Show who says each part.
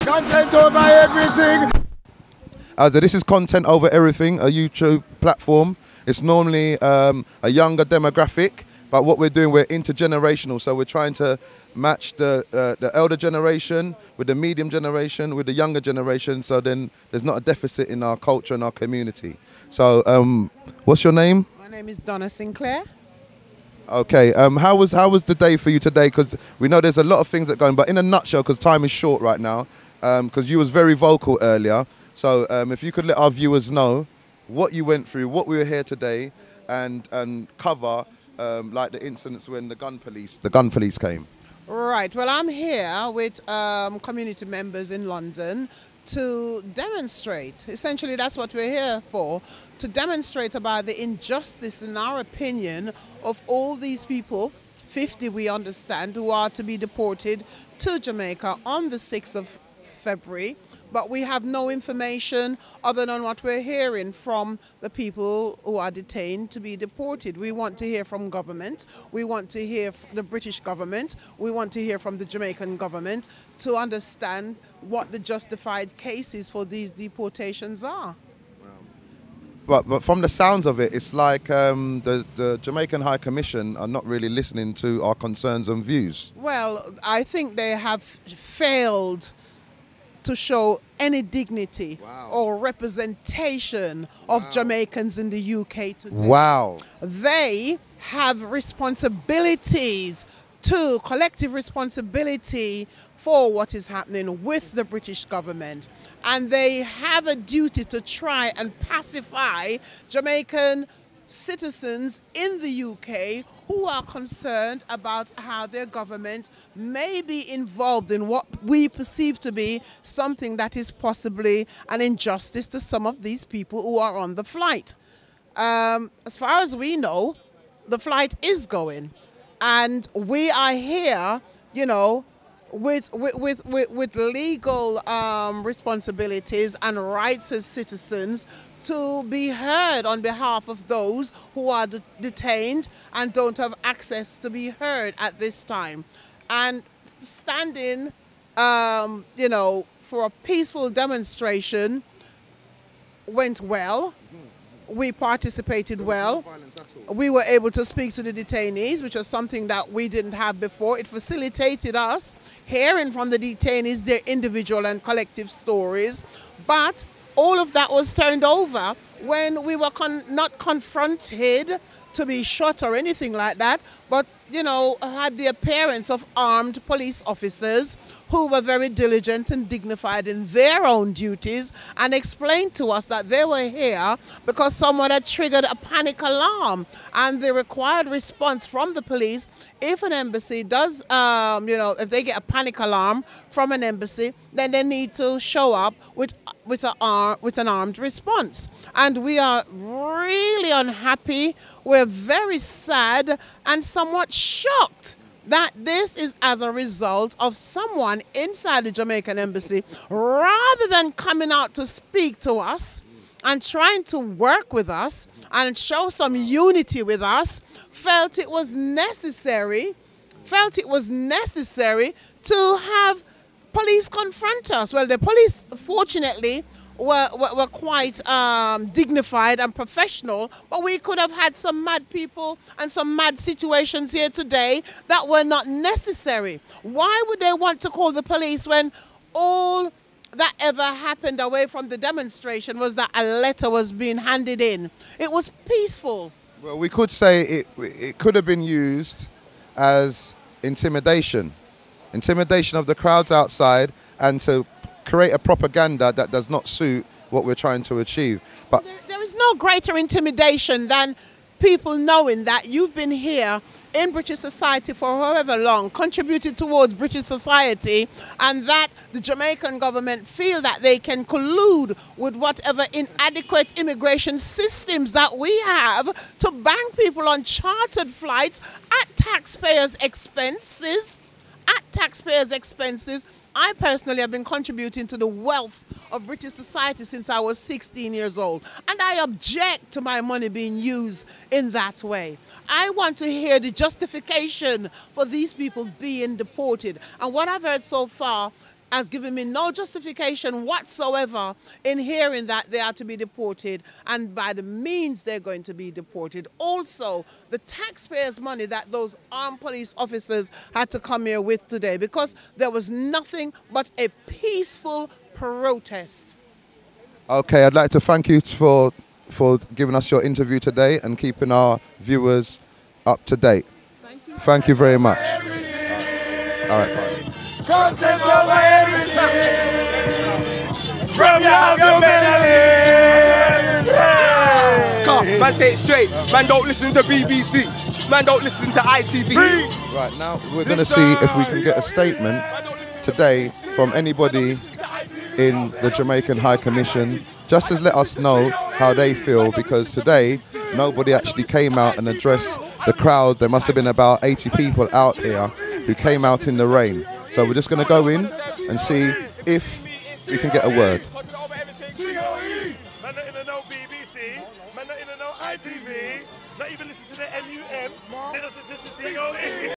Speaker 1: Content over everything.
Speaker 2: This is Content Over Everything, a YouTube platform. It's normally a younger demographic, but what we're doing, we're intergenerational. So we're trying to match the elder generation with the medium generation, with the younger generation, so then there's not a deficit in our culture and our community. So what's your name?
Speaker 3: My name is Dona Sinclair.
Speaker 2: Okay, how was the day for you today? Because we know there's a lot of things that go on, but in a nutshell, because time is short right now, because you was very vocal earlier. So if you could let our viewers know what you went through, what we were here today, and cover like the incidents when the gun police came.
Speaker 3: Right. Well, I'm here with community members in London to demonstrate. Essentially, that's what we're here for, to demonstrate about the injustice, in our opinion, of all these people, 50 we understand, who are to be deported to Jamaica on the 6th of February. But we have no information other than what we're hearing from the people who are detained to be deported. We want to hear from government. We want to hear from the British government. We want to hear from the Jamaican government to understand what the justified cases for these deportations are.
Speaker 2: But from the sounds of it, it's like the Jamaican High Commission are not really listening to our concerns and views.
Speaker 3: Well, I think they have failed to show any dignity or representation of Jamaicans in the UK today.
Speaker 2: Wow.
Speaker 3: They have responsibilities to collective responsibility for what is happening with the British government. And they have a duty to try and pacify Jamaican citizens in the UK who are concerned about how their government may be involved in what we perceive to be something that is possibly an injustice to some of these people who are on the flight. As far as we know, the flight is going, and we are here, you know, with legal responsibilities and rights as citizens to be heard on behalf of those who are detained and don't have access to be heard at this time. And standing, you know, for a peaceful demonstration went well. We participated well. We were able to speak to the detainees, which was something that we didn't have before. It facilitated us hearing from the detainees their individual and collective stories. But all of that was turned over when we were not confronted to be shot or anything like that, but, you know, had the appearance of armed police officers who were very diligent and dignified in their own duties and explained to us that they were here because someone had triggered a panic alarm, and the required response from the police, if an embassy does, you know, if they get a panic alarm from an embassy, then they need to show up with an armed response. And we are really unhappy. We're very sad and somewhat shocked that this is as a result of someone inside the Jamaican embassy, rather than coming out to speak to us and trying to work with us and show some unity with us, felt it was necessary to have police confront us. Well, the police, fortunately, were quite dignified and professional, but we could have had some mad people and some mad situations here today that were not necessary. Why would they want to call the police when all that ever happened away from the demonstration was that a letter was being handed in? It was peaceful.
Speaker 2: Well, we could say it could have been used as intimidation of the crowds outside, and to create a propaganda that does not suit what we're trying to achieve. But
Speaker 3: there is no greater intimidation than people knowing that you've been here in British society for however long, contributed towards British society, and that the Jamaican government feel that they can collude with whatever inadequate immigration systems that we have to bang people on chartered flights at taxpayers' expenses. I personally have been contributing to the wealth of British society since I was 16 years old, and I object to my money being used in that way. I want to hear the justification for these people being deported, and what I've heard so far has given me no justification whatsoever in hearing that they are to be deported and by the means they're going to be deported. Also, the taxpayers' money that those armed police officers had to come here with today, because there was nothing but a peaceful protest.
Speaker 2: Okay, I'd like to thank you for giving us your interview today and keeping our viewers up to date.
Speaker 3: Thank you.
Speaker 2: Thank you very much. All right, bye.
Speaker 1: Content over everything. From your government.
Speaker 4: Man, say it straight. Man, don't listen to BBC. Man, don't listen to ITV.
Speaker 2: Right, now we're going to see if we can get a statement today from anybody in the Jamaican High Commission, just to let us know how they feel, because today nobody actually came out and addressed the crowd. There must have been about 80 people out here who came out in the rain. So we're just going to go in and see if we can get a word.
Speaker 1: Man, not in no BBC, man, not in no ITV, not even listen to the MUM, they just listen to COE.